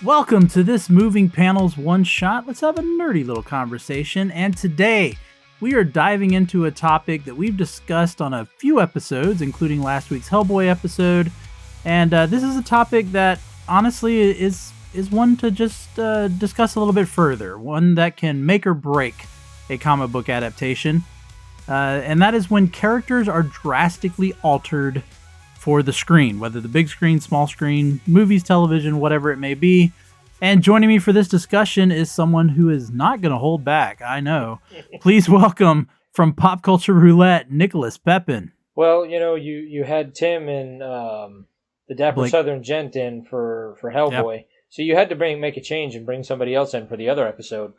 Welcome to this Moving Panels One Shot. Let's have a nerdy little conversation. And today we are diving into a topic that we've discussed on a few episodes, including last week's Hellboy episode. And this is a topic that honestly is one to just discuss a little bit further. One that can make or break a comic book adaptation. And that is when characters are drastically altered for the screen, whether the big screen, small screen, movies, television, whatever it may be. And joining me for this discussion is someone who is not going to hold back, I know. Please welcome, from Pop Culture Roulette, Nicholas Pepin. Well, you know, you had Tim and the Dapper Southern Gent in for Hellboy, yep. So you had to make a change and bring somebody else in for the other episode.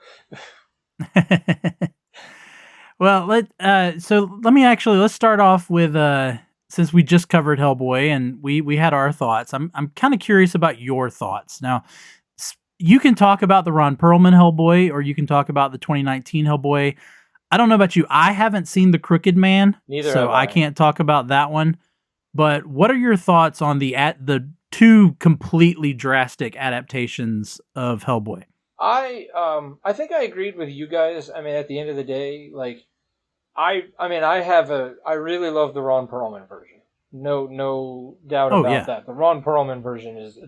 Well, let's start off with... Since we just covered Hellboy and we had our thoughts, I'm kind of curious about your thoughts. Now, you can talk about the Ron Perlman Hellboy, or you can talk about the 2019 Hellboy. I don't know about you. I haven't seen The Crooked Man, so I can't talk about that one. But what are your thoughts on the two completely drastic adaptations of Hellboy? I think I agreed with you guys. I mean, at the end of the day, like, I really love the Ron Perlman version. No doubt about that. The Ron Perlman version is,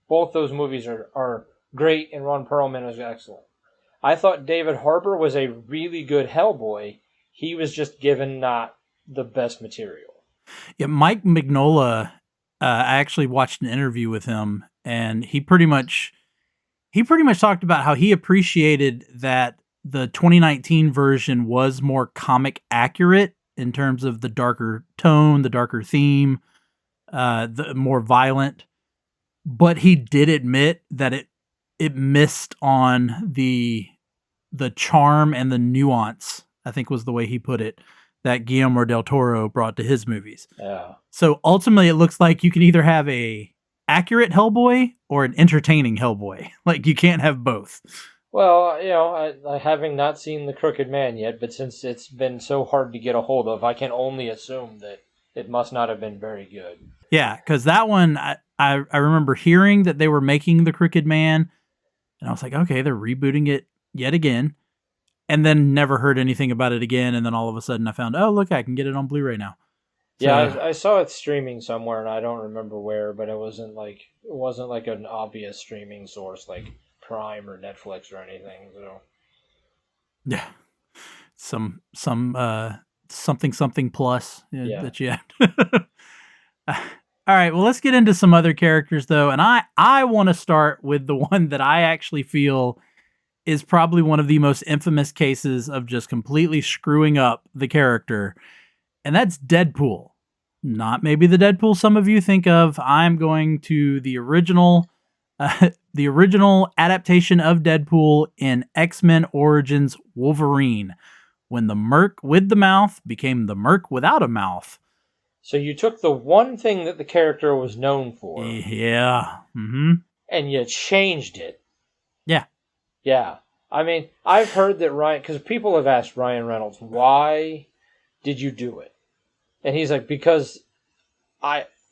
both those movies are great, and Ron Perlman was excellent. I thought David Harbour was a really good Hellboy. He was just given not the best material. Yeah, Mike Mignola, I actually watched an interview with him, and he pretty much talked about how he appreciated that the 2019 version was more comic accurate in terms of the darker tone, the darker theme, the more violent. But he did admit that it missed on the charm and the nuance, I think was the way he put it, that Guillermo del Toro brought to his movies. Yeah. So ultimately it looks like you can either have a accurate Hellboy or an entertaining Hellboy. Like, you can't have both. Well, you know, I having not seen The Crooked Man yet, but since it's been so hard to get a hold of, I can only assume that it must not have been very good. Yeah, because that one, I remember hearing that they were making The Crooked Man, and I was like, okay, they're rebooting it yet again, and then never heard anything about it again, and then all of a sudden I found, oh, look, I can get it on Blu-ray now. Yeah, I saw it streaming somewhere, and I don't remember where, but it wasn't like an obvious streaming source like Prime or Netflix or anything. So yeah, something plus that you had. All right, well, let's get into some other characters though, and I want to start with the one that I actually feel is probably one of the most infamous cases of just completely screwing up the character, and that's Deadpool. Not maybe the Deadpool some of you think of. I'm going to the original adaptation of Deadpool in X-Men Origins Wolverine, when the Merc with the mouth became the Merc without a mouth. So you took the one thing that the character was known for. Yeah. Mm-hmm. And you changed it. Yeah. Yeah. I mean, I've heard that because people have asked Ryan Reynolds, why did you do it? And he's like, because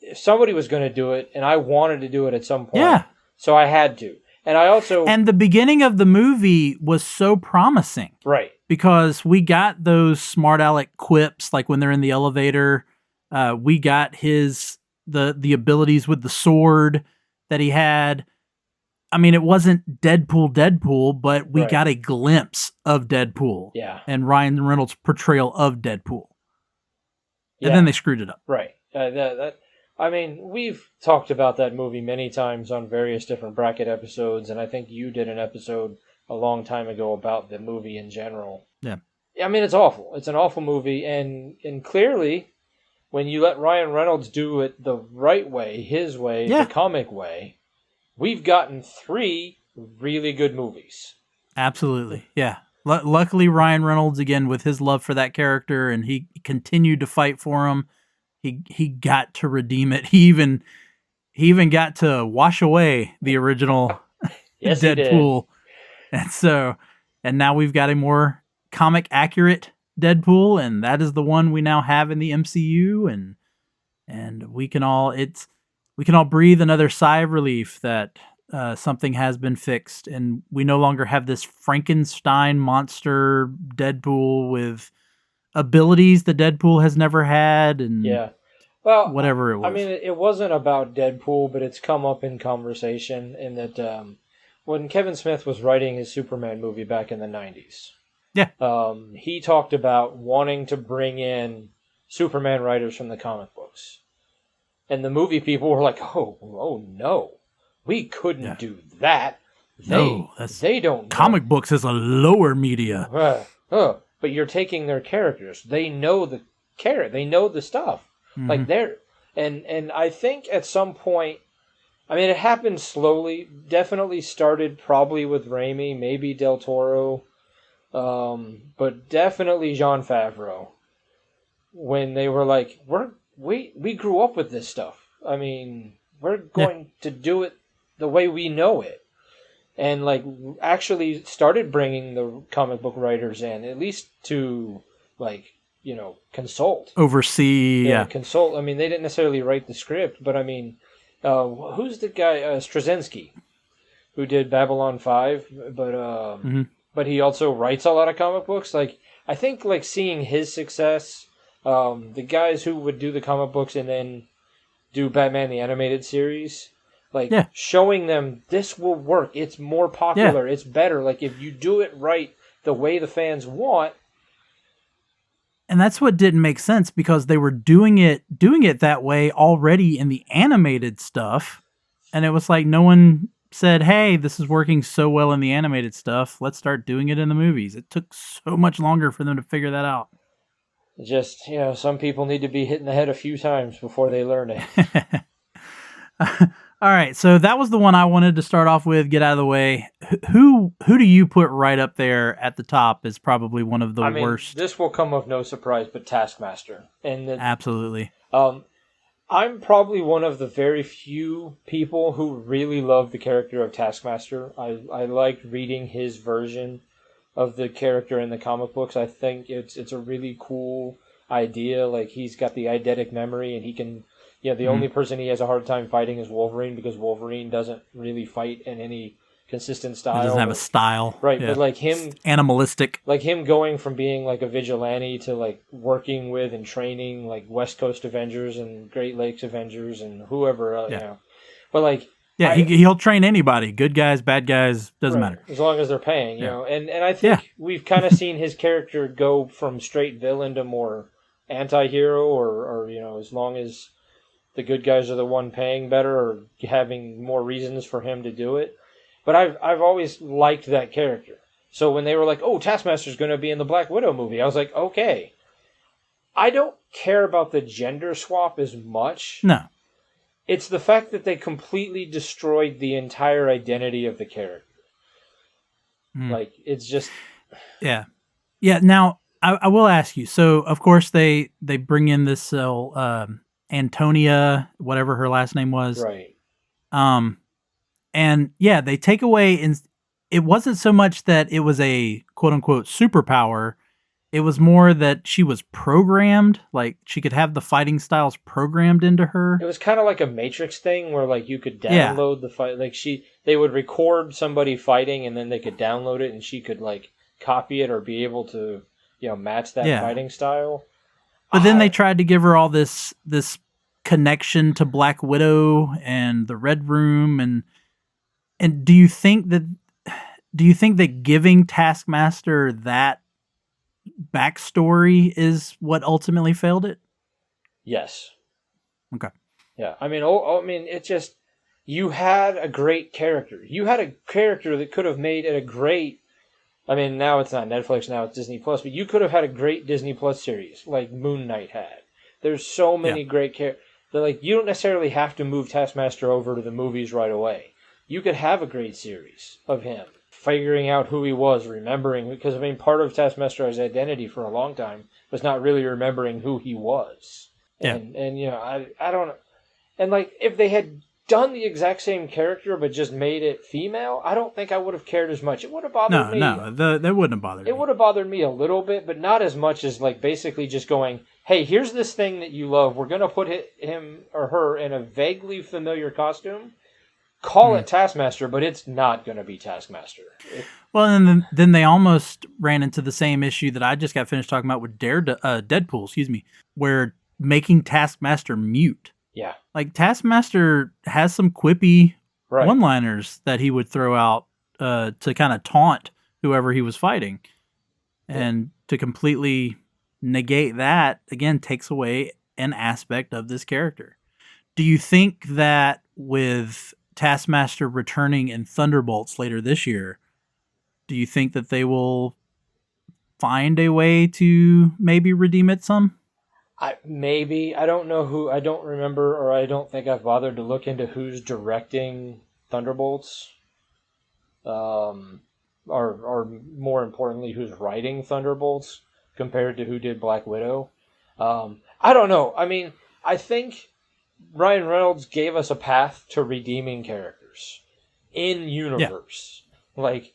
if somebody was going to do it, and I wanted to do it at some point. Yeah. So I had to. And the beginning of the movie was so promising. Right. Because we got those smart aleck quips, like when they're in the elevator. We got the abilities with the sword that he had. I mean, it wasn't Deadpool, but we got a glimpse of Deadpool. Yeah. And Ryan Reynolds' portrayal of Deadpool. And then they screwed it up. Right. I mean, we've talked about that movie many times on various different bracket episodes, and I think you did an episode a long time ago about the movie in general. Yeah. I mean, it's awful. It's an awful movie, and clearly, when you let Ryan Reynolds do it the right way, his way, the comic way, we've gotten 3 really good movies. Absolutely. Yeah. Luckily, Ryan Reynolds, again, with his love for that character, and he continued to fight for him. He got to redeem it. He even got to wash away the original Deadpool. And now we've got a more comic accurate Deadpool, and that is the one we now have in the MCU, and we can all breathe another sigh of relief that something has been fixed, and we no longer have this Frankenstein monster Deadpool with abilities that Deadpool has never had, and well, whatever it was. I mean, it wasn't about Deadpool, but it's come up in conversation in that when Kevin Smith was writing his Superman movie back in the 90s, he talked about wanting to bring in Superman writers from the comic books. And the movie people were like, oh no, we couldn't do that. They don't know. Comic books is a lower media. But you're taking their characters. They know the they know the stuff. Mm-hmm. Like they're and I think at some point, I mean, it happened slowly. Definitely started probably with Raimi, maybe Del Toro, but definitely Jon Favreau. When they were like, we grew up with this stuff. I mean, we're going to do it the way we know it. And, like, actually started bringing the comic book writers in, at least to, like, you know, consult. Oversee, consult. I mean, they didn't necessarily write the script, but, I mean, who's the guy, Straczynski, who did Babylon 5, but he also writes a lot of comic books. Like, I think, like, seeing his success, the guys who would do the comic books and then do Batman the Animated Series, like, showing them this will work. It's more popular. It's better. Like, if you do it right the way the fans want. And that's what didn't make sense, because they were doing it that way already in the animated stuff. And it was like no one said, hey, this is working so well in the animated stuff. Let's start doing it in the movies. It took so much longer for them to figure that out. Just, you know, some people need to be hit in the head a few times before they learn it. All right, so that was the one I wanted to start off with, get out of the way. Who do you put right up there at the top as probably one of the worst? This will come of no surprise, but Taskmaster. Absolutely. I'm probably one of the very few people who really love the character of Taskmaster. I liked reading his version of the character in the comic books. I think it's a really cool idea. Like, he's got the eidetic memory, and he can... Yeah, the only person he has a hard time fighting is Wolverine, because Wolverine doesn't really fight in any consistent style. He doesn't have a style. Right, but like him... It's animalistic. Like him going from being like a vigilante to like working with and training like West Coast Avengers and Great Lakes Avengers and whoever else, you know. But like... Yeah, he'll train anybody. Good guys, bad guys, doesn't matter. As long as they're paying, you know. And I think we've kind of seen his character go from straight villain to more anti-hero, or you know, as long as the good guys are the one paying better or having more reasons for him to do it. But I've always liked that character. So when they were like, oh, Taskmaster's going to be in the Black Widow movie, I was like, okay. I don't care about the gender swap as much. No. It's the fact that they completely destroyed the entire identity of the character. Like, it's just... Yeah. Yeah, now, I will ask you. So, of course, they bring in this... Antonia, whatever her last name was. Right. And yeah, they take away, and it wasn't so much that it was a quote unquote superpower. It was more that she was programmed, like she could have the fighting styles programmed into her. It was kind of like a Matrix thing where like you could download the fight. Like they would record somebody fighting and then they could download it and she could like copy it or be able to, you know, match that fighting style. But then they tried to give her all this connection to Black Widow and the Red Room, and do you think that giving Taskmaster that backstory is what ultimately failed it? Yes. Okay. Yeah. I mean, it's just, you had a great character. You had a character that could have made it a great... I mean, now it's not Netflix, now it's Disney Plus, but you could have had a great Disney Plus series, like Moon Knight had. There's so many great characters. Like, you don't necessarily have to move Taskmaster over to the movies right away. You could have a great series of him, figuring out who he was, remembering, because, I mean, part of Taskmaster's identity for a long time was not really remembering who he was. And you know, I don't... And, like, if they had done the exact same character but just made it female, I don't think I would have cared as much. It would have bothered me. No, that wouldn't have bothered me. It would have bothered me a little bit, but not as much as like basically just going, hey, here's this thing that you love. We're going to put him or her in a vaguely familiar costume. call it Taskmaster, but it's not going to be Taskmaster. Well, and then they almost ran into the same issue that I just got finished talking about with Deadpool, where making Taskmaster mute. Yeah. Like, Taskmaster has some quippy Right. one-liners that he would throw out to kind of taunt whoever he was fighting. And to completely negate that, again, takes away an aspect of this character. Do you think that with Taskmaster returning in Thunderbolts later this year, do you think that they will find a way to maybe redeem it some? Maybe. I don't know who. I don't remember, or I don't think I've bothered to look into who's directing Thunderbolts. Or more importantly, who's writing Thunderbolts compared to who did Black Widow. I don't know. I mean, I think Ryan Reynolds gave us a path to redeeming characters in universe. Yeah. Like,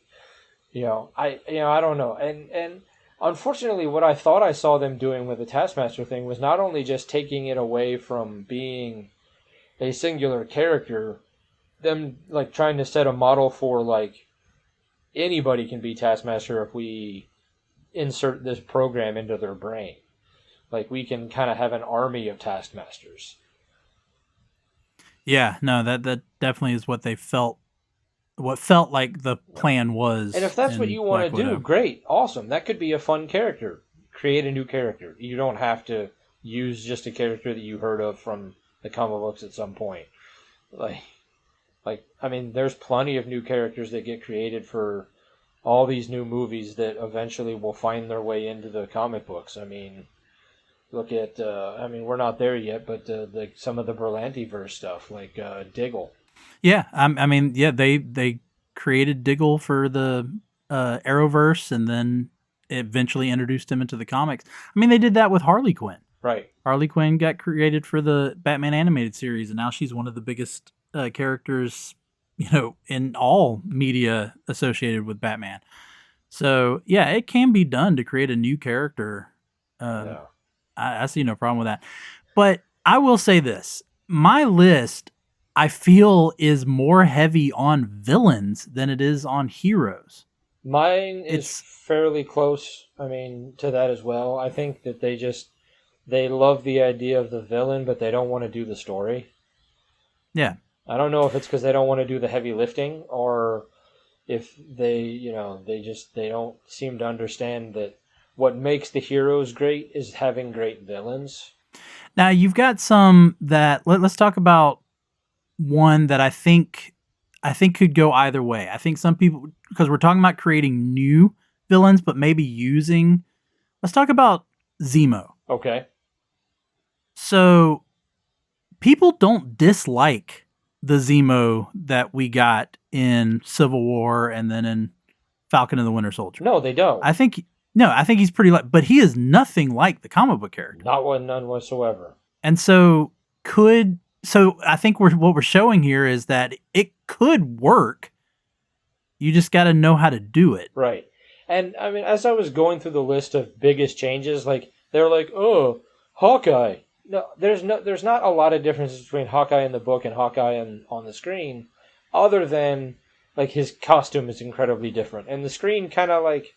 I don't know. And unfortunately, what I thought I saw them doing with the Taskmaster thing was not only just taking it away from being a singular character, them like trying to set a model for like anybody can be Taskmaster if we insert this program into their brain. Like, we can kind of have an army of Taskmasters. Yeah, no, that definitely is what they felt. What felt like the plan was. And if that's what you want to do, great, awesome. That could be a fun character. Create a new character. You don't have to use just a character that you heard of from the comic books at some point. Like, I mean, there's plenty of new characters that get created for all these new movies that eventually will find their way into the comic books. I mean, look at, we're not there yet, but some of the Berlanti-verse stuff, like Diggle. Yeah, they created Diggle for the Arrowverse, and then eventually introduced him into the comics. I mean, they did that with Harley Quinn. Right. Harley Quinn got created for the Batman animated series, and now she's one of the biggest characters, in all media associated with Batman. So, yeah, it can be done to create a new character. I see no problem with that. But I will say this. My list, I feel, is more heavy on villains than it is on heroes. Mine is fairly close, to that as well. I think that they love the idea of the villain, but they don't want to do the story. Yeah. I don't know if it's because they don't want to do the heavy lifting, or if they don't seem to understand that what makes the heroes great is having great villains. Now, you've got some that, let's talk about one that I think could go either way. I think some people, because we're talking about creating new villains, but maybe let's talk about Zemo. Okay. So, people don't dislike the Zemo that we got in Civil War and then in Falcon and the Winter Soldier. No, they don't. I think he's pretty but he is nothing like the comic book character. None whatsoever. And so I think what we're showing here is that it could work. You just got to know how to do it. Right. And as I was going through the list of biggest changes, like they're like, oh, Hawkeye. No, there's not a lot of differences between Hawkeye in the book and Hawkeye on the screen, other than like his costume is incredibly different, and the screen kind of like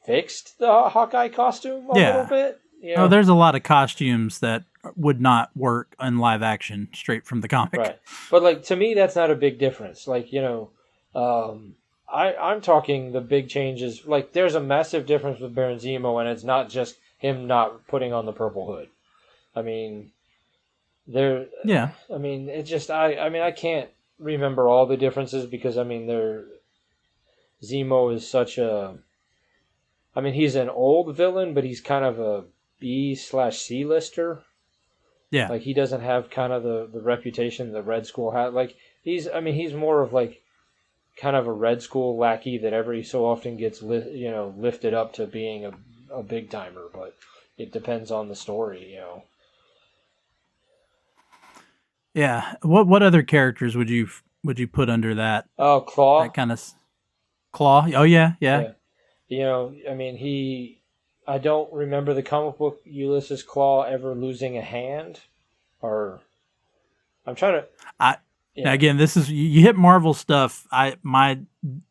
fixed the Hawkeye costume a little bit. Oh, there's a lot of costumes that would not work in live action straight from the comic. Right, but like to me, that's not a big difference. Like I'm talking the big changes. Like there's a massive difference with Baron Zemo, and it's not just him not putting on the purple hood. It's just I can't remember all the differences because Zemo is such a. He's an old villain, but he's kind of a B/C lister. Yeah, like he doesn't have kind of the reputation the Red Skull had. Like he's more of like kind of a Red Skull lackey that every so often gets lifted up to being a big timer, but it depends on the story, Yeah. What other characters would you put under that? Oh, Claw. That kind of Claw. Oh yeah. I don't remember the comic book Ulysses Claw ever losing a hand, or I'm trying to. Now, again, this is you hit Marvel stuff. My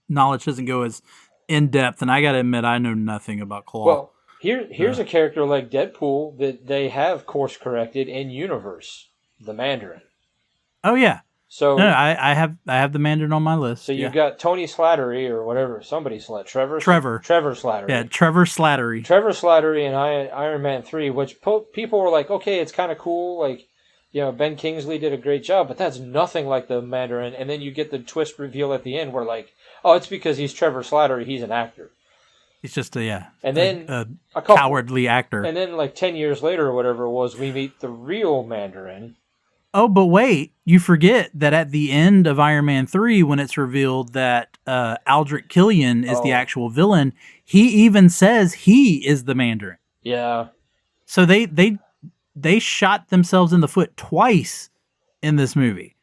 knowledge doesn't go as in depth, and I got to admit, I know nothing about Claw. Well, here's a character like Deadpool that they have course corrected in universe, the Mandarin. Oh yeah. So no, I have the Mandarin on my list. So you've got Tony Slattery or whatever, Trevor Slattery. Yeah, Trevor Slattery. Trevor Slattery in Iron Man 3, which people were like, okay, it's kind of cool, like, you know, Ben Kingsley did a great job, but that's nothing like the Mandarin. And then you get the twist reveal at the end where, like, oh, it's because he's Trevor Slattery, he's an actor. He's just a cowardly actor. And then, like, 10 years later or whatever it was, we meet the real Mandarin. Oh, but wait, you forget that at the end of Iron Man 3, when it's revealed that Aldrich Killian is the actual villain, he even says he is the Mandarin. Yeah. So they shot themselves in the foot twice in this movie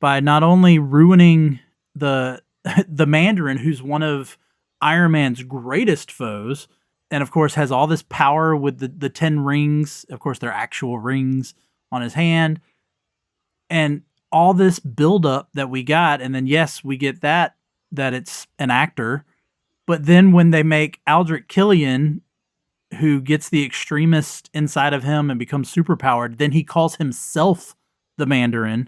by not only ruining the Mandarin, who's one of Iron Man's greatest foes, and of course has all this power with the 10 rings. Of course, they're actual rings on his hand. And all this buildup that we got, and then yes, we get that it's an actor, but then when they make Aldrich Killian, who gets the extremist inside of him and becomes superpowered, then he calls himself the Mandarin.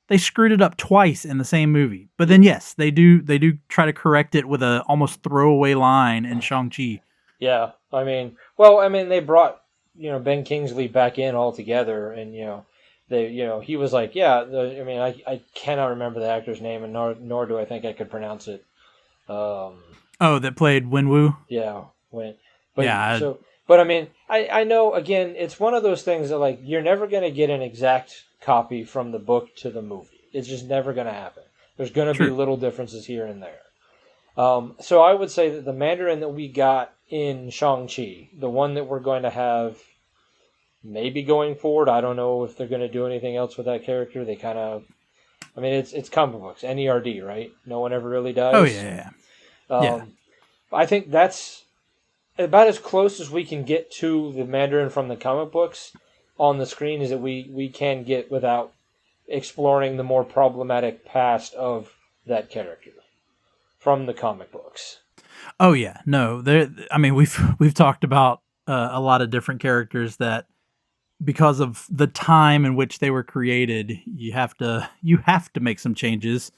They screwed it up twice in the same movie. But then yes, they do try to correct it with a almost throwaway line in Shang-Chi. Yeah, I mean, they brought, you know, Ben Kingsley back in altogether, and he was like, I cannot remember the actor's name, and nor do I think I could pronounce it. That played Wenwu? Yeah, I know, again, it's one of those things that, like, you're never going to get an exact copy from the book to the movie. It's just never going to happen. There's going to be little differences here and there. So I would say that the Mandarin that we got in Shang-Chi, the one that we're going to have maybe going forward, I don't know if they're going to do anything else with that character. They kind of, it's comic books, NERD, right? No one ever really dies. Oh, yeah. I think that's about as close as we can get to the Mandarin from the comic books on the screen as that we can get without exploring the more problematic past of that character from the comic books. Oh yeah, no, we've talked about a lot of different characters that, because of the time in which they were created, you have to make some changes.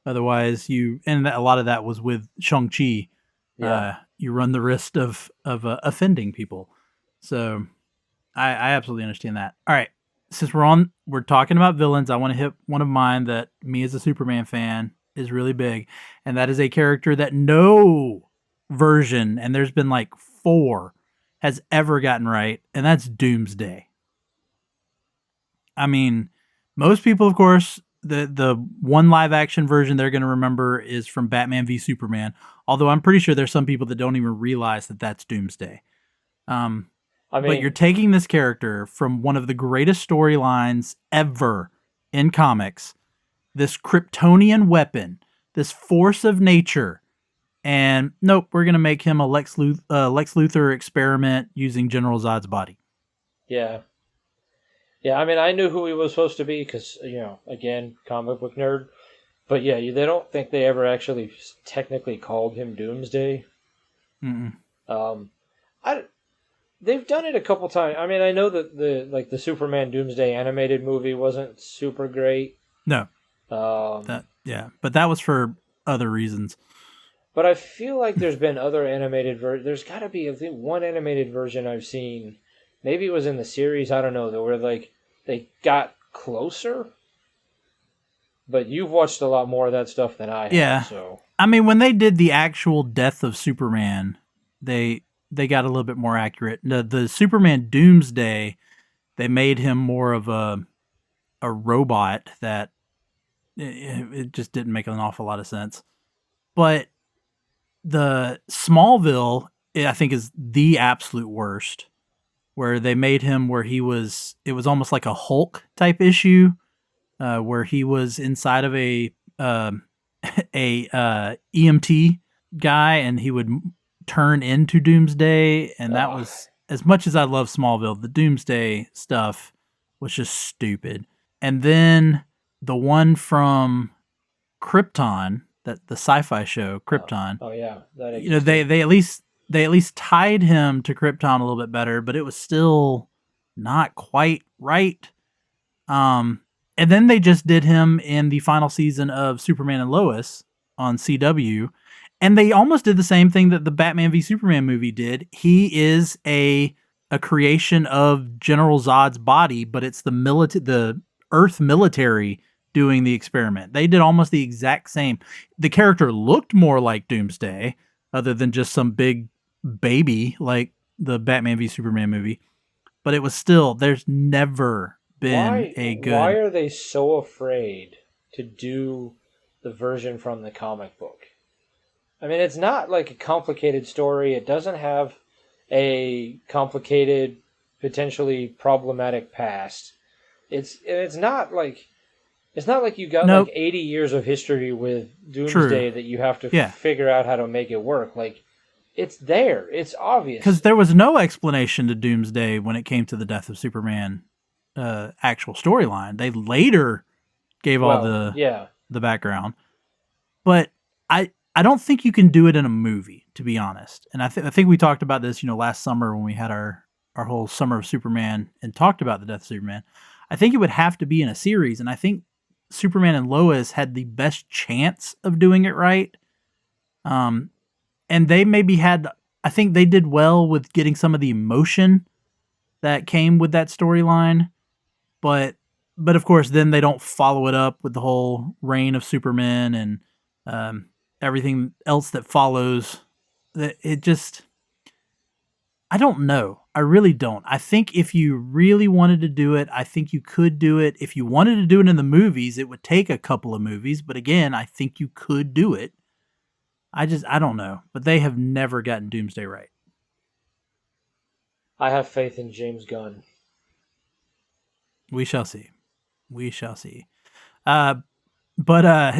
Otherwise, and a lot of that was with Shang-Chi. Yeah. You run the risk of offending people. So I absolutely understand that. All right, since we're talking about villains, I want to hit one of mine that me as a Superman fan is really big, and that is a character that no version, and there's been like 4, has ever gotten right, and that's Doomsday. I mean, most people, of course, the one live action version they're going to remember is from Batman v Superman. Although I'm pretty sure there's some people that don't even realize that that's Doomsday. But you're taking this character from one of the greatest storylines ever in comics, this Kryptonian weapon, this force of nature, and nope, we're going to make him a Lex Luthor experiment using General Zod's body. Yeah. Yeah, I knew who he was supposed to be because, again, comic book nerd. But yeah, they don't think they ever actually technically called him Doomsday. Mm-mm. They've done it a couple times. I know that the Superman Doomsday animated movie wasn't super great. No. But that was for other reasons. But I feel like there's been other animated versions. There's got to be, I think, one animated version I've seen. Maybe it was in the series. I don't know. Where they got closer. But you've watched a lot more of that stuff than I have. Yeah. So when they did the actual death of Superman, they got a little bit more accurate. The Superman Doomsday, they made him more of a robot that it just didn't make an awful lot of sense. But the Smallville, I think, is the absolute worst, where they made him where it was almost like a Hulk type issue, where he was inside of a EMT guy and he would turn into Doomsday. And that was, as much as I love Smallville, the Doomsday stuff was just stupid. And then the one from Krypton, that the sci-fi show Krypton. Oh yeah, that you know, they at least tied him to Krypton a little bit better, but it was still not quite right. And then they just did him in the final season of Superman and Lois on CW, and they almost did the same thing that the Batman v Superman movie did. He is a creation of General Zod's body, but it's the Earth military doing the experiment. They did almost the exact same. The character looked more like Doomsday, other than just some big baby like the Batman v Superman movie. But it was still, there's never been a good... Why are they so afraid to do the version from the comic book? I mean, it's not like a complicated story. It doesn't have a complicated, potentially problematic past. It's not like you got like 80 years of history with Doomsday that you have to figure out how to make it work. Like, it's there. It's obvious. Because there was no explanation to Doomsday when it came to the death of Superman actual storyline. They later gave all the background. But I don't think you can do it in a movie, to be honest. And I think we talked about this, last summer when we had our whole summer of Superman and talked about the death of Superman. I think it would have to be in a series, and I think Superman and Lois had the best chance of doing it right. And they maybe I think they did well with getting some of the emotion that came with that storyline. But of course, then they don't follow it up with the whole reign of Superman and everything else that follows. It just, I don't know. I really don't. I think if you really wanted to do it, I think you could do it. If you wanted to do it in the movies, it would take a couple of movies. But again, I think you could do it. I don't know. But they have never gotten Doomsday right. I have faith in James Gunn. We shall see. We shall see. But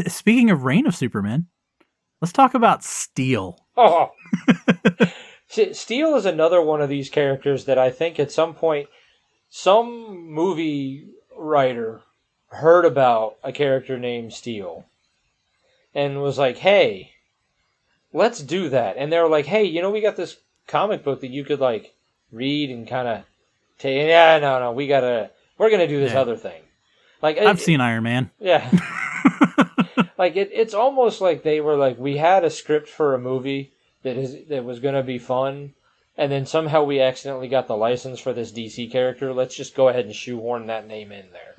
speaking of Reign of Superman, let's talk about Steel. Oh. Steel is another one of these characters that I think at some point some movie writer heard about a character named Steel and was like, hey, let's do that. And they were like, hey, we got this comic book that you could like read and kind of take. Yeah, no, we're going to do this other thing. Like I've seen Iron Man. Yeah. Like it's almost like they were like, we had a script for a movie that was going to be fun, and then somehow we accidentally got the license for this DC character. Let's just go ahead and shoehorn that name in there.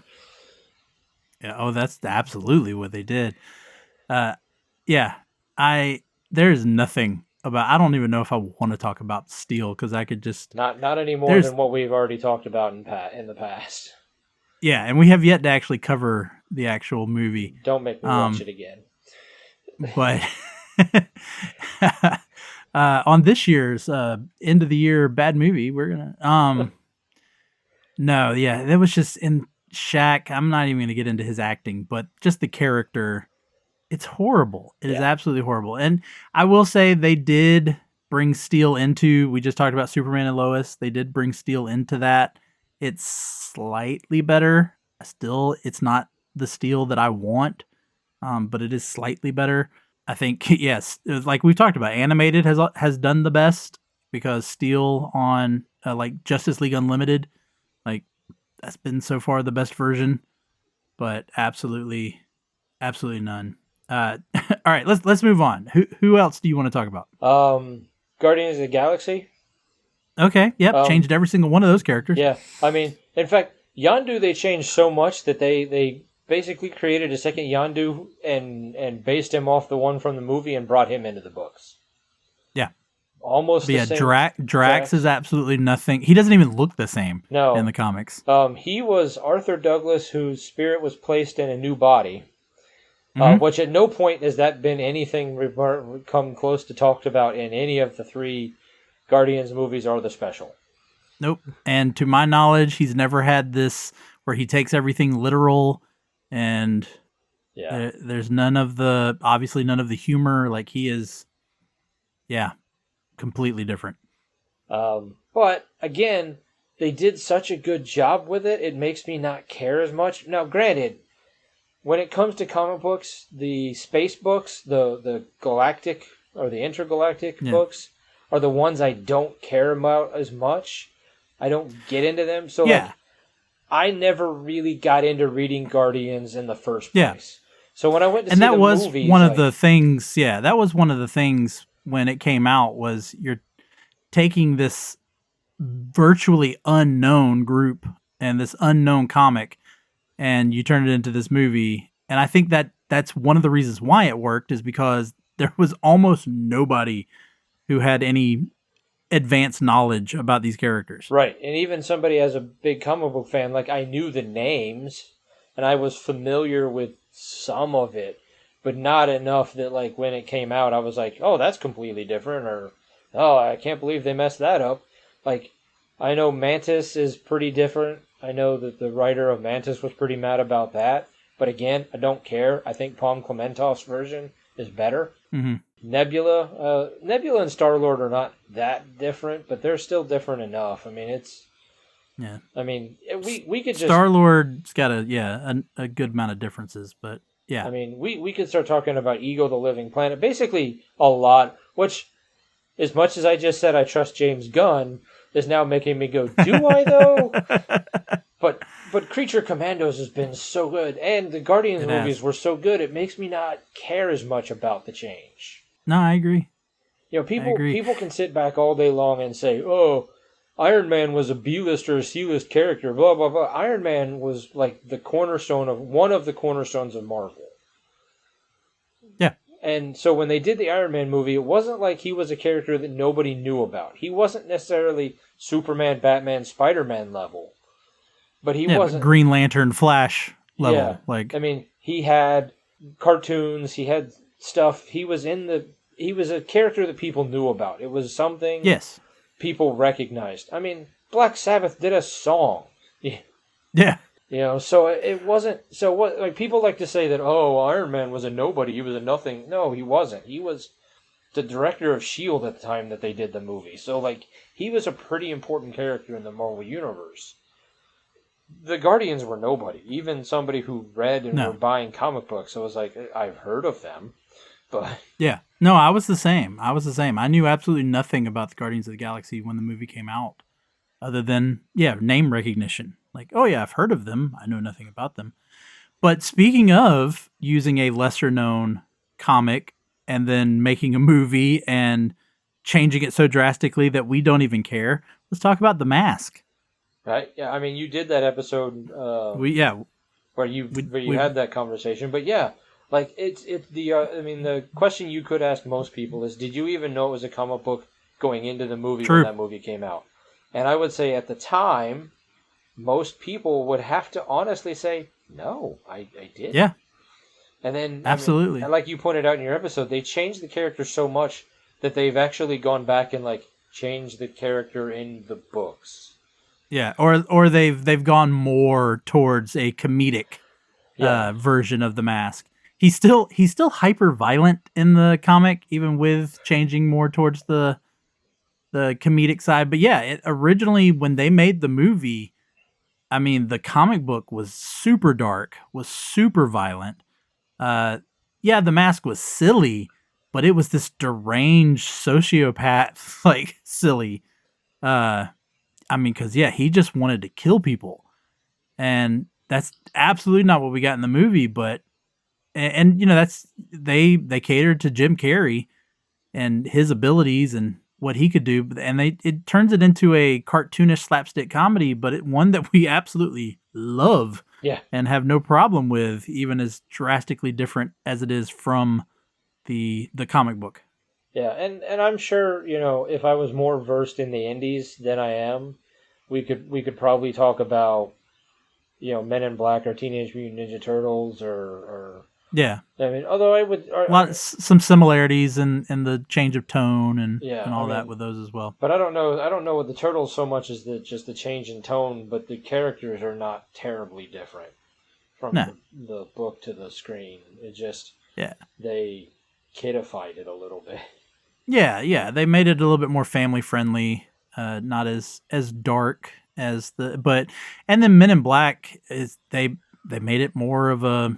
Yeah, that's absolutely what they did. There's nothing about, I don't even know if I want to talk about Steel, because I could just... Not any more than what we've already talked about in the past. Yeah, and we have yet to actually cover the actual movie. Don't make me watch it again. But... on this year's end of the year bad movie, we're gonna that was just in Shaq. I'm not even gonna get into his acting, but just the character, it's horrible. It is absolutely horrible. And I will say they did bring Steel into, we just talked about Superman and Lois, they did bring Steel into that. It's slightly better. Still, it's not the Steel that I want, but it is slightly better. I think, yes, like we've talked about, animated has done the best, because Steel on like Justice League Unlimited, like that's been so far the best version, but absolutely none. All right, let's move on. Who else do you want to talk about? Guardians of the Galaxy. Okay, yep, changed every single one of those characters. Yeah, I mean, in fact, Yondu they changed so much that they basically created a second Yondu and based him off the one from the movie and brought him into the books. Yeah. Almost the same. Drax is absolutely nothing. He doesn't even look the same in the comics. He was Arthur Douglas, whose spirit was placed in a new body, which at no point has that been anything come close to talked about in any of the three Guardians movies or the special. Nope. And to my knowledge, he's never had this where he takes everything literal. And there's obviously none of the humor. Like, he is, completely different. But again, they did such a good job with it. It makes me not care as much. Now, granted, when it comes to comic books, the space books, the galactic or the intergalactic books are the ones I don't care about as much. I don't get into them. So like, I never really got into reading Guardians in the first place. So when I went to see the movies... And that was one of the things, that was one of the things when it came out, was you're taking this virtually unknown group and this unknown comic, and you turn it into this movie. And I think that that's one of the reasons why it worked, is because there was almost nobody who had any advanced knowledge about these characters. Right. And even somebody as a big comic book fan, like, I knew the names and I was familiar with some of it, but not enough that, like, when it came out, I was like, oh, that's completely different, or, oh, I can't believe they messed that up. Like, I know Mantis is pretty different. I know that the writer of Mantis was pretty mad about that. But again, I don't care. I think Palm Clementoff's version is better. Mm-hmm. Nebula and Star-Lord are not that different, but they're still different enough. I mean, it's... Yeah. I mean, we could just... Star-Lord's got a good amount of differences, but yeah. I mean, we could start talking about Ego the Living Planet. Basically, a lot, which, as much as I just said I trust James Gunn, is now making me go, do I though? But Creature Commandos has been so good, and the Guardians movies were so good, it makes me not care as much about the change. No, I agree. You know, people can sit back all day long and say, oh, Iron Man was a B-list or a C-list character, blah, blah, blah. Iron Man was like one of the cornerstones of Marvel. Yeah. And so when they did the Iron Man movie, it wasn't like he was a character that nobody knew about. He wasn't necessarily Superman, Batman, Spider-Man level. But he wasn't... Green Lantern, Flash level. Yeah. Like, I mean, he had cartoons, he had stuff. He was a character that people knew about. It was something people recognized. I mean, Black Sabbath did a song. Yeah. You know, so it wasn't... So what? Like, people like to say that, oh, Iron Man was a nobody, he was a nothing. No, he wasn't. He was the director of S.H.I.E.L.D. at the time that they did the movie. So, like, he was a pretty important character in the Marvel Universe. The Guardians were nobody. Even somebody who read and were buying comic books, I was like, I've heard of them, but... Yeah. No, I was the same. I knew absolutely nothing about the Guardians of the Galaxy when the movie came out, other than, name recognition. Like, oh yeah, I've heard of them. I know nothing about them. But speaking of using a lesser-known comic and then making a movie and changing it so drastically that we don't even care, let's talk about The Mask. Right? Yeah, I mean, you did that episode where you had that conversation. But yeah, like, it's the I mean, the question you could ask most people is, did you even know it was a comic book going into the movie when that movie came out? And I would say at the time, most people would have to honestly say, no, I didn't. Yeah. And then, absolutely. And like you pointed out in your episode, they changed the character so much that they've actually gone back and, like, changed the character in the books. Yeah, or they've gone more towards a comedic version of the Mask. He's still hyper violent in the comic, even with changing more towards the comedic side. But yeah, originally when they made the movie, I mean, the comic book was super dark, was super violent. The Mask was silly, but it was this deranged sociopath, like, silly. I mean, because, he just wanted to kill people. And that's absolutely not what we got in the movie. But, and that's, they catered to Jim Carrey and his abilities and what he could do. And it turns it into a cartoonish slapstick comedy, but one that we absolutely love. Yeah. And have no problem with, even as drastically different as it is from the comic book. Yeah, and I'm sure, if I was more versed in the indies than I am, we could probably talk about, Men in Black or Teenage Mutant Ninja Turtles or yeah. I mean, although I would... some similarities in the change of tone and all that with those as well. But I don't know with the Turtles so much as just the change in tone, but the characters are not terribly different from the book to the screen. It just... Yeah. They kidified it a little bit. Yeah. They made it a little bit more family friendly, not as dark as and then Men in Black they made it more of a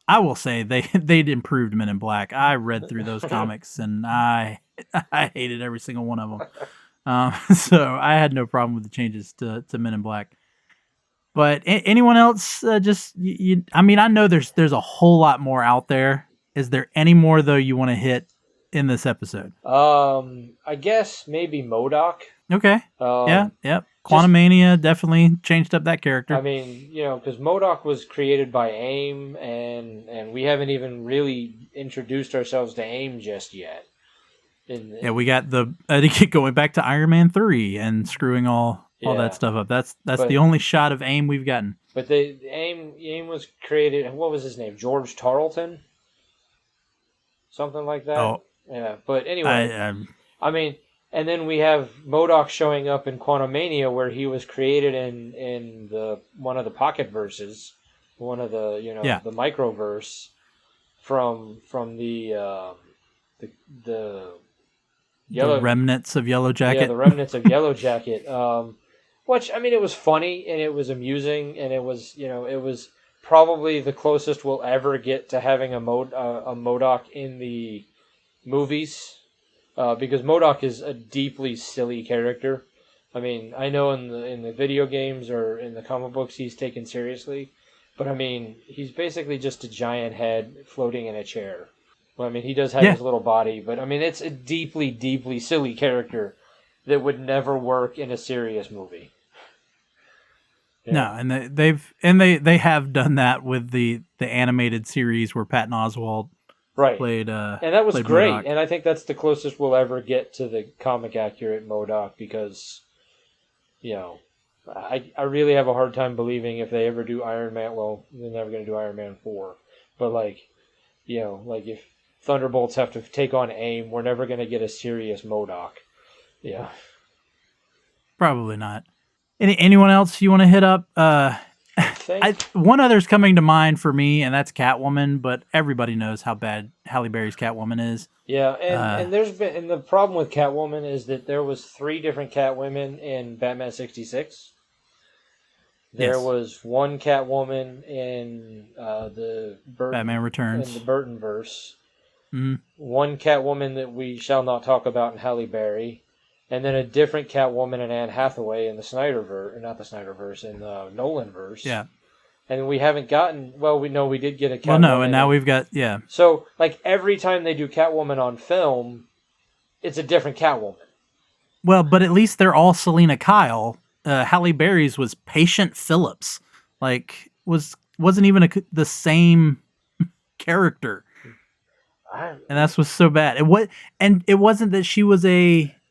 I will say they'd improved Men in Black. I read through those comics and I hated every single one of them. So I had no problem with the changes to Men in Black. But anyone else? I mean, I know there's a whole lot more out there. Is there any more though you want to hit in this episode? I guess maybe MODOK. Okay. Yep. Quantumania definitely changed up that character. I mean, because MODOK was created by AIM, and we haven't even really introduced ourselves to AIM just yet. We got going back to Iron Man 3 and screwing all that stuff up. That's the only shot of AIM we've gotten. But the AIM was created. What was his name? George Tarleton, something like that. Oh, yeah. But anyway, I mean. And then we have MODOK showing up in Quantumania, where he was created in one of the pocket verses, one of the the microverse from the yellow the remnants of Yellow Jacket. Yeah, the remnants of Yellow Jacket. Which I mean, it was funny and it was amusing and it was it was probably the closest we'll ever get to having a MODOK in the movies. Because MODOK is a deeply silly character. I mean, I know in the video games or in the comic books he's taken seriously, but I mean, he's basically just a giant head floating in a chair. Well, I mean, he does have his little body, but I mean, it's a deeply, deeply silly character that would never work in a serious movie. No, and they have done that with the animated series where Patton Oswalt played, and that was great. MODOK. And I think that's the closest we'll ever get to the comic accurate MODOK because, I really have a hard time believing if they ever do Iron Man. Well, they're never going to do Iron Man 4, but if Thunderbolts have to take on AIM, we're never going to get a serious MODOK. Yeah, probably not. Anyone else you want to hit up? One other's coming to mind for me, and that's Catwoman, but everybody knows how bad Halle Berry's Catwoman is. Yeah, and the problem with Catwoman is that there was 3 different Catwomen in Batman 66. There was one Catwoman in the Batman Returns, in the Burtonverse. Mm-hmm. One Catwoman that we shall not talk about in Halle Berry. And then a different Catwoman and Anne Hathaway in the Snyderverse, not the Snyderverse, in the Nolanverse. Yeah. And we haven't gotten, we did get a Catwoman. Well, no, and now we've got, So, every time they do Catwoman on film, it's a different Catwoman. Well, but at least they're all Selena Kyle. Halle Berry's was Patient Phillips. Wasn't even the same character. And that's what's so bad. It wasn't that she was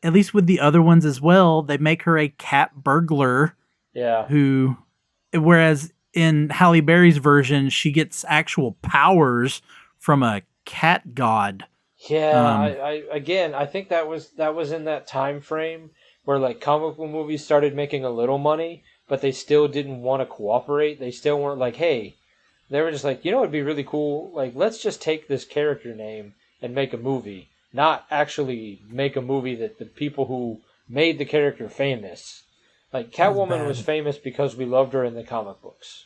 at least with the other ones as well, they make her a cat burglar. Yeah. Whereas in Halle Berry's version, she gets actual powers from a cat god. Yeah, I think that was in that time frame where comic book movies started making a little money, but they still didn't want to cooperate. They still weren't hey. They were just it'd be really cool. Let's just take this character name and make a movie. Not actually make a movie that the people who made the character famous. Catwoman was famous because we loved her in the comic books.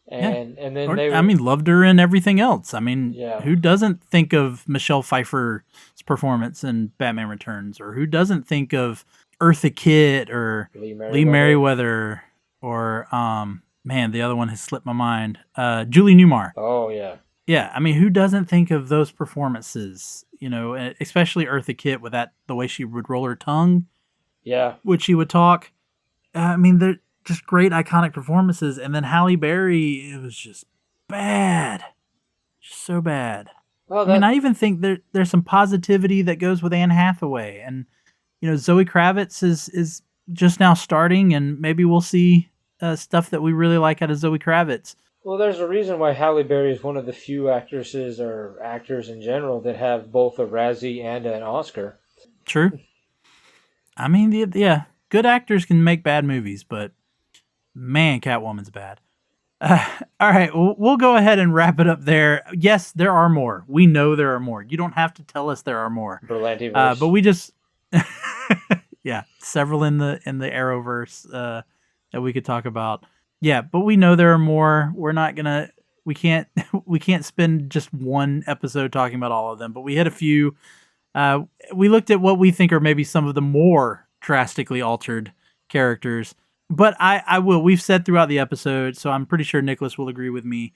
And then loved her in everything else. I mean, who doesn't think of Michelle Pfeiffer's performance in Batman Returns? Or who doesn't think of Eartha Kitt or Lee Merriweather or, the other one has slipped my mind. Julie Newmar. Oh, yeah. Yeah, I mean, who doesn't think of those performances? Especially Eartha Kitt with the way she would roll her tongue. Yeah. Which she would talk. I mean, they're just great, iconic performances. And then Halle Berry, it was just bad. Just so bad. Well, I even think there's some positivity that goes with Anne Hathaway. And, Zoe Kravitz is just now starting, and maybe we'll see stuff that we really like out of Zoe Kravitz. Well, there's a reason why Halle Berry is one of the few actresses or actors in general that have both a Razzie and an Oscar. True. I mean, good actors can make bad movies, but man, Catwoman's bad. All right, we'll go ahead and wrap it up there. Yes, there are more. We know there are more. You don't have to tell us there are more. Berlantiverse. But we just, several in the Arrowverse that we could talk about. Yeah, but we know there are more. We're not going to we can't we can't spend just one episode talking about all of them, but we hit a few. We looked at what we think are maybe some of the more drastically altered characters. But I will. We've said throughout the episode, so I'm pretty sure Nicholas will agree with me.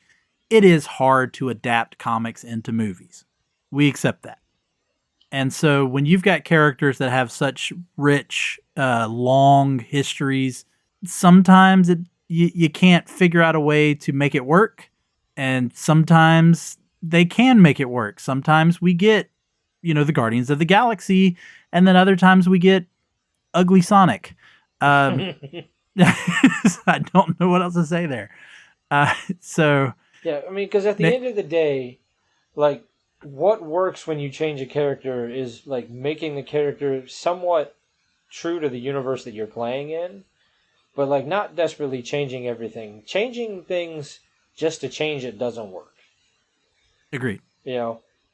It is hard to adapt comics into movies. We accept that. And so when you've got characters that have such rich, long histories, sometimes you can't figure out a way to make it work. And sometimes they can make it work. Sometimes we get, the Guardians of the Galaxy, and then other times we get ugly Sonic. I don't know what else to say there. Yeah, I mean, because at the end of the day, like, what works when you change a character is, like, making the character somewhat true to the universe that you're playing in, but, like, not desperately changing everything. Changing things just to change it doesn't work. Agreed.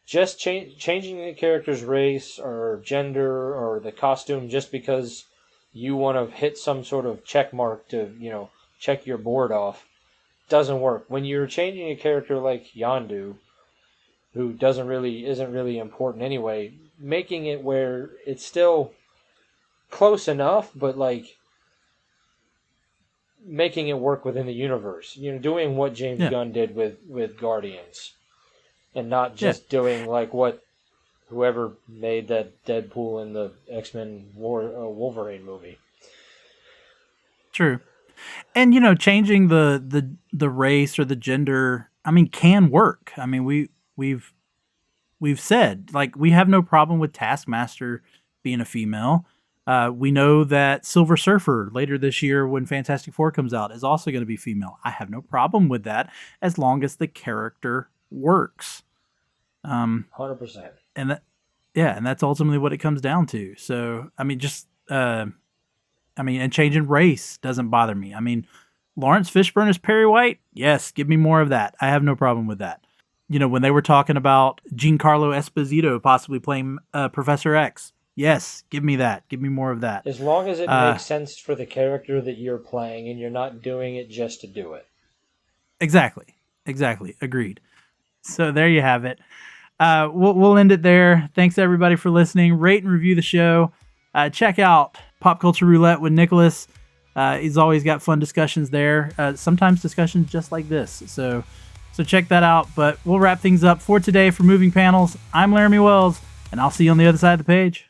Just changing the character's race or gender or the costume just because you want to hit some sort of check mark to, check your board off, doesn't work. When you're changing a character like Yondu, who isn't really important anyway, making it where it's still close enough, but like making it work within the universe. Doing what James Gunn did with Guardians, and not just doing like what whoever made that Deadpool and the X-Men Wolverine movie. True. And, changing the race or the gender, I mean, can work. I mean, we've said, like, we have no problem with Taskmaster being a female. We know that Silver Surfer later this year when Fantastic Four comes out is also going to be female. I have no problem with that as long as the character works. 100%. And that's ultimately what it comes down to. So, I mean, and changing race doesn't bother me. I mean, Lawrence Fishburne is Perry White. Yes, give me more of that. I have no problem with that. When they were talking about Giancarlo Esposito possibly playing Professor X. Yes, give me that. Give me more of that. As long as it makes sense for the character that you're playing and you're not doing it just to do it. Exactly. Agreed. So there you have it. We'll end it there. Thanks everybody for listening. Rate and review the show. Check out Pop Culture Roulette with Nicholas. He's always got fun discussions there. Sometimes discussions just like this. So check that out. But we'll wrap things up for today for Moving Panels. I'm Laramy Wells, and I'll see you on the other side of the page.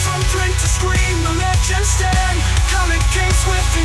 From print to screen, the legends stand. Comic case with the